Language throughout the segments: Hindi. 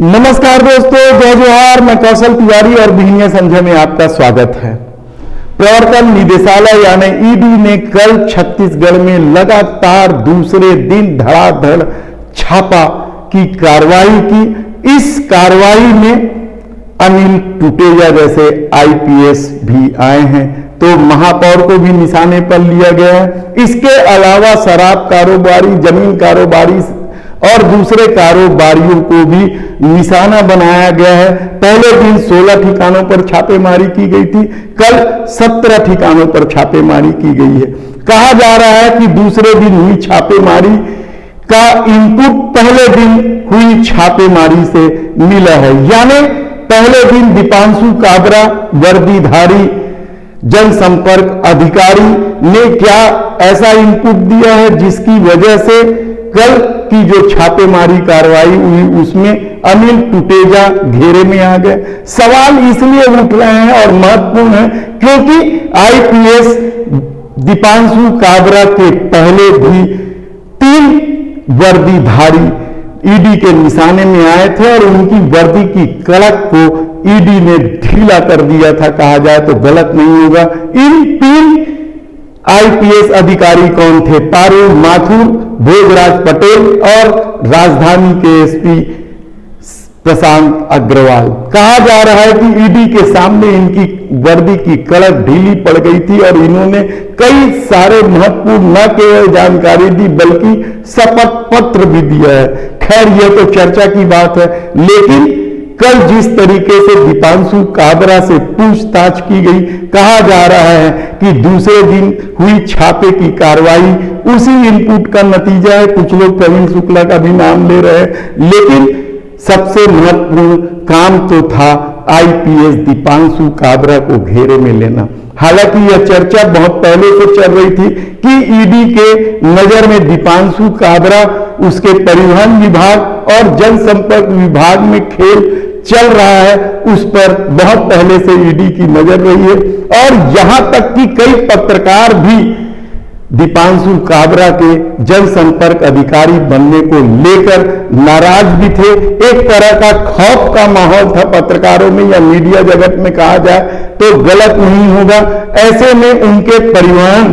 नमस्कार दोस्तों, जय जोहार। मैं कौशल तिवारी और बिहिनिया संजय में आपका स्वागत है। प्रवर्तन निदेशालय यानी ईडी ने कल छत्तीसगढ़ में लगातार दूसरे दिन धड़ाधड़ छापा की कार्रवाई की। इस कार्रवाई में अनिल टुटेजा जैसे आईपीएस भी आए हैं, तो महापौर को भी निशाने पर लिया गया है। इसके अलावा शराब कारोबारी, जमीन कारोबारी और दूसरे कारोबारियों को भी निशाना बनाया गया है। पहले दिन 16 ठिकानों पर छापेमारी की गई थी, कल 17 ठिकानों पर छापेमारी की गई है। कहा जा रहा है कि दूसरे दिन हुई छापेमारी का इनपुट पहले दिन हुई छापेमारी से मिला है। यानी पहले दिन दीपांशु काबरा वर्दीधारी जनसंपर्क अधिकारी ने क्या ऐसा इनपुट दिया है जिसकी वजह से कल की जो छापेमारी कार्रवाई हुई उसमें अनिल टुटेजा घेरे में आ गए। सवाल इसलिए उठ रहे हैं और महत्वपूर्ण है क्योंकि आईपीएस दीपांशु काबरा के पहले भी 3 वर्दीधारी ईडी के निशाने में आए थे और उनकी वर्दी की कड़क को ईडी ने ढीला कर दिया था, कहा जाए तो गलत नहीं होगा। इन 3 आईपीएस अधिकारी कौन थे? पारुल माथुर, भोगराज पटेल और राजधानी के एसपी प्रशांत अग्रवाल। कहा जा रहा है कि ईडी के सामने इनकी वर्दी की कड़क ढीली पड़ गई थी और इन्होंने कई सारे महत्वपूर्ण न केवल जानकारी दी बल्कि शपथ पत्र भी दिया है। खैर, यह तो चर्चा की बात है, लेकिन कल जिस तरीके से दीपांशु काबरा से पूछताछ की गई, कहा जा रहा है कि दूसरे दिन हुई छापे की कार्रवाई उसी इनपुट का नतीजा है। कुछ लोग प्रवीण शुक्ला का भी नाम ले रहे हैं, लेकिन सबसे महत्वपूर्ण काम तो था आईपीएस दीपांशु काबरा को घेरे में लेना। हालांकि यह चर्चा बहुत पहले से चल रही थी कि ईडी के नजर में दीपांशु काबरा, उसके परिवहन विभाग और जनसंपर्क विभाग में खेल चल रहा है, उस पर बहुत पहले से ईडी की नजर रही है। और यहां तक कि कई पत्रकार भी दीपांशु काबरा के जनसंपर्क अधिकारी बनने को लेकर नाराज भी थे। एक तरह का खौफ का माहौल था पत्रकारों में या मीडिया जगत में, कहा जाए तो गलत नहीं होगा। ऐसे में उनके परिवहन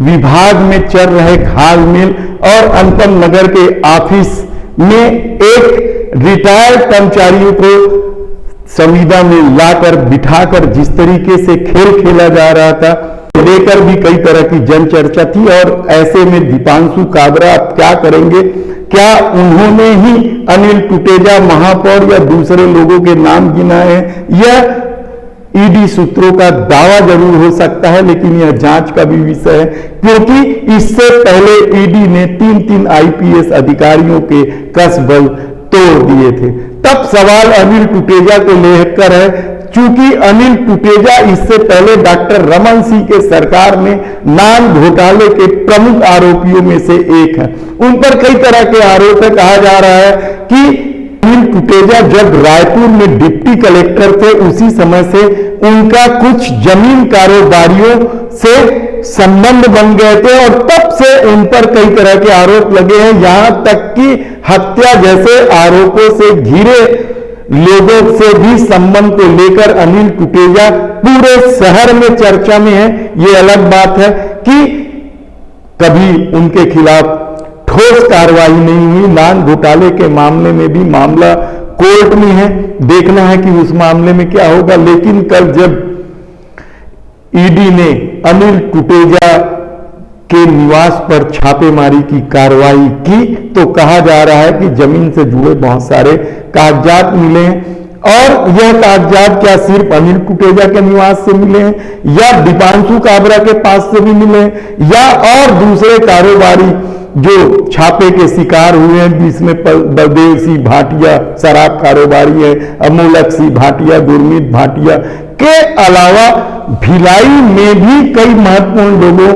विभाग में चल रहे घालमेल और अनुपम नगर के ऑफिस में एक रिटायर्ड कर्मचारियों को संविदा में लाकर बिठाकर जिस तरीके से खेल खेला जा रहा था, लेकर भी कई तरह की जन चर्चा थी। और ऐसे में दीपांशु काबरा अब क्या करेंगे? क्या उन्होंने ही अनिल टुटेजा महापौर या दूसरे लोगों के नाम गिनाए हैं? यह ईडी सूत्रों का दावा जरूर हो सकता है, लेकिन यह जांच का भी विषय है, क्योंकि इससे पहले ईडी ने 3 आईपीएस अधिकारियों के कसबल तोड़ दिए थे। तब सवाल अनिल टुटेजा को लेकर है, चूंकि अनिल टुटेजा इससे पहले डॉक्टर रमन सिंह के सरकार में नान घोटाले के प्रमुख आरोपियों में से एक है। उन पर कई तरह के आरोप है। कहा जा रहा है कि अनिल टुटेजा जब रायपुर में डिप्टी कलेक्टर थे, उसी समय से उनका कुछ जमीन कारोबारियों से संबंध बन गए थे और तब से उन पर कई तरह के आरोप लगे हैं। यहां तक कि हत्या जैसे आरोपों से घिरे लोगों से भी संबंध को लेकर अनिल टुटेजा पूरे शहर में चर्चा में है। यह अलग बात है कि कभी उनके खिलाफ ठोस कार्रवाई नहीं हुई। नान घोटाले के मामले में भी मामला कोर्ट में है, देखना है कि उस मामले में क्या होगा। लेकिन कल जब ईडी ने अनिल टुटेजा के निवास पर छापेमारी की कार्रवाई की, तो कहा जा रहा है कि जमीन से जुड़े बहुत सारे कागजात मिले हैं। और यह कागजात क्या सिर्फ अनिल टुटेजा के निवास से मिले हैं या दीपांशु काबरा के पास से भी मिले हैं, या और दूसरे कारोबारी जो छापे के शिकार हुए हैं, जिसमें बलदेव सिंह भाटिया शराब कारोबारी है, अमोलक सिंह भाटिया, गुरमीत भाटिया के अलावा भिलाई में भी कई महत्वपूर्ण लोगों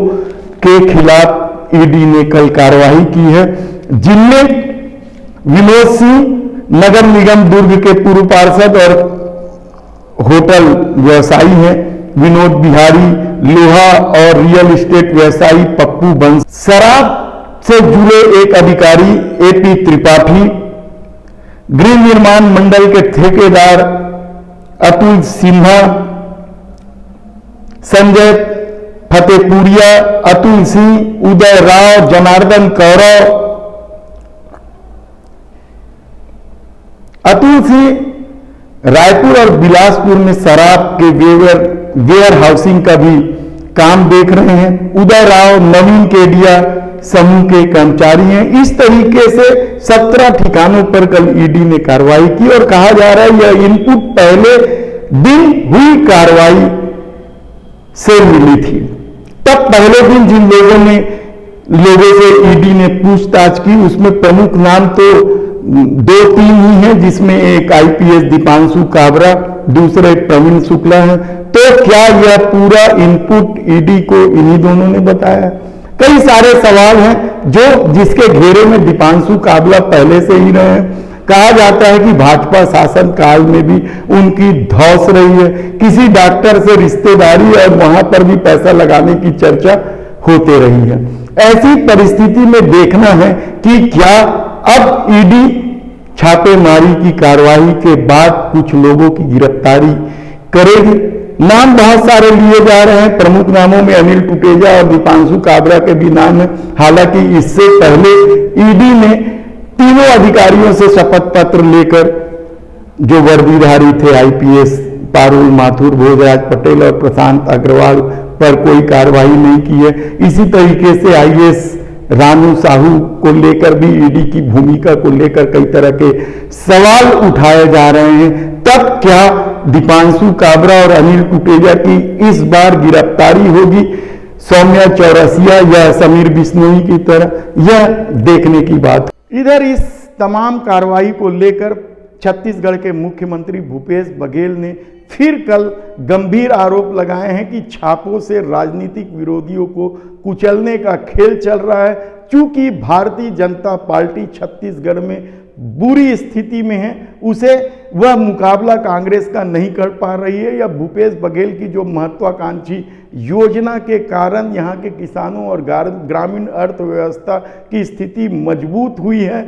के खिलाफ ईडी ने कल कार्रवाई की है, जिनमें विनोद सिंह नगर निगम दुर्ग के पूर्व पार्षद और होटल व्यवसायी हैं, विनोद बिहारी लोहा और रियल एस्टेट व्यवसायी पप्पू बंस, शराब से जुड़े एक अधिकारी एपी त्रिपाठी, गृह निर्माण मंडल के ठेकेदार अतुल सिन्हा, संजय फतेपुरिया, अतुल सिंह, उदय राव, जनार्दन कौरव। अतुल सिंह रायपुर और बिलासपुर में शराब के वेयर हाउसिंग का भी काम देख रहे हैं। उदय राव नवीन केडिया समूह के कर्मचारी हैं। इस तरीके से 17 ठिकानों पर कल ईडी ने कार्रवाई की और कहा जा रहा है यह इनपुट पहले दिन हुई कार्रवाई से मिली थी। तब पहले दिन जिन लोगों से ईडी ने पूछताछ की उसमें प्रमुख नाम तो 2-3 ही हैं, जिसमें एक आईपीएस दीपांशु काबरा, दूसरे प्रवीण शुक्ला हैं। तो क्या यह पूरा इनपुट ईडी को इन्हीं दोनों ने बताया? कई सारे सवाल हैं जिसके घेरे में दीपांशु काबरा पहले से ही रहे हैं। कहा जाता है कि भाजपा शासन काल में भी उनकी धौंस रही है। किसी डॉक्टर से रिश्तेदारी और वहां पर भी पैसा लगाने की चर्चा होते रही है। ऐसी परिस्थिति में देखना है कि क्या अब ईडी छापेमारी की कार्रवाई के बाद कुछ लोगों की गिरफ्तारी करेगी। नाम बहुत सारे लिए जा रहे हैं। प्रमुख नामों में अनिल टुटेजा और दीपांशु काबरा के भी नाम हैं। हालांकि इससे पहले ईडी ने तीनों अधिकारियों से शपथ पत्र लेकर, जो वर्दीधारी थे आईपीएस पारुल माथुर, भोजराज पटेल और प्रशांत अग्रवाल पर कोई कार्रवाई नहीं की है। इसी तरीके से आईएएस रानू साहू को लेकर भी ईडी की भूमिका को लेकर कई तरह के सवाल उठाए जा रहे हैं। तब क्या दीपांशु काबरा और अनिल टुटेजा की इस बार गिरफ्तारी होगी सौम्या चौरसिया या समीर बिश्नोई की तरह? यह देखने की बात। इधर इस तमाम कार्रवाई को लेकर छत्तीसगढ़ के मुख्यमंत्री भूपेश बघेल ने फिर कल गंभीर आरोप लगाए हैं कि छापों से राजनीतिक विरोधियों को कुचलने का खेल चल रहा है। चूंकि भारतीय जनता पार्टी छत्तीसगढ़ में बुरी स्थिति में है, उसे वह मुकाबला कांग्रेस का नहीं कर पा रही है, या भूपेश बघेल की जो महत्वाकांक्षी योजना के कारण यहाँ के किसानों और ग्रामीण अर्थव्यवस्था की स्थिति मजबूत हुई है।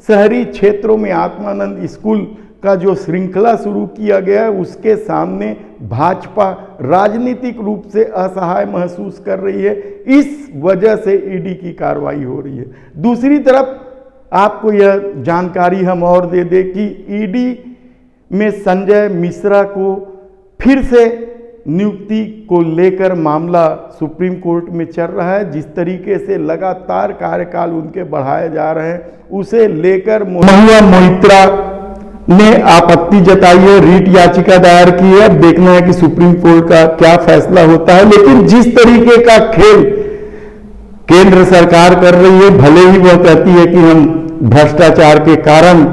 शहरी क्षेत्रों में आत्मानंद स्कूल का जो श्रृंखला शुरू किया गया है, उसके सामने भाजपा राजनीतिक रूप से असहाय महसूस कर रही है। इस वजह से ईडी की कार्रवाई हो रही है। दूसरी तरफ आपको यह जानकारी हम और दे दें कि ईडी में संजय मिश्रा को फिर से नियुक्ति को लेकर मामला सुप्रीम कोर्ट में चल रहा है। जिस तरीके से लगातार कार्यकाल उनके बढ़ाए जा रहे हैं, उसे लेकर महुआ मोइत्रा ने आपत्ति जताई है, रीट याचिका दायर की है। अब देखना है कि सुप्रीम कोर्ट का क्या फैसला होता है। लेकिन जिस तरीके का खेल केंद्र सरकार कर रही है, भले ही वह कहती है कि हम भ्रष्टाचार के कारण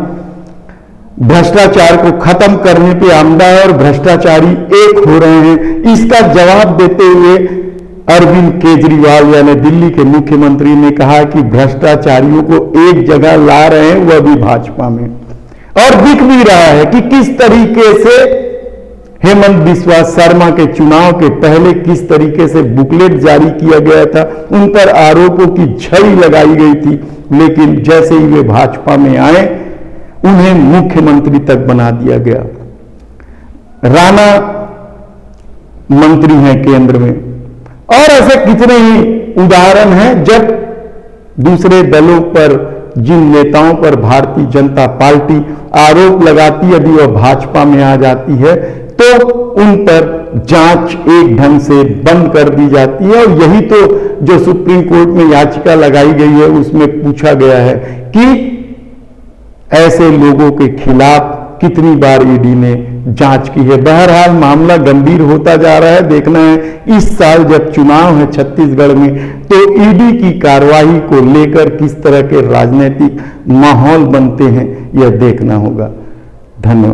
भ्रष्टाचार को खत्म करने पे आमदा है और भ्रष्टाचारी एक हो रहे हैं, इसका जवाब देते हुए अरविंद केजरीवाल यानी दिल्ली के मुख्यमंत्री ने कहा कि भ्रष्टाचारियों को एक जगह ला रहे हैं, वह भी भाजपा में। और दिख भी रहा है कि किस तरीके से हेमंत बिस्वा शर्मा के चुनाव के पहले किस तरीके से बुकलेट जारी किया गया था, उन पर आरोपों की झड़ी लगाई गई थी। लेकिन जैसे ही वे भाजपा में आए, उन्हें मुख्यमंत्री तक बना दिया गया। राणा मंत्री हैं केंद्र में, और ऐसे कितने ही उदाहरण हैं जब दूसरे दलों पर, जिन नेताओं पर भारतीय जनता पार्टी आरोप लगाती, यदि वह भाजपा में आ जाती है तो उन पर जांच एक ढंग से बंद कर दी जाती है। और यही तो जो सुप्रीम कोर्ट में याचिका लगाई गई है, उसमें पूछा गया है कि ऐसे लोगों के खिलाफ कितनी बार ईडी ने जांच की है। बहरहाल मामला गंभीर होता जा रहा है। देखना है इस साल जब चुनाव है छत्तीसगढ़ में, तो ईडी की कार्रवाई को लेकर किस तरह के राजनीतिक माहौल बनते हैं, यह देखना होगा। धन्यवाद।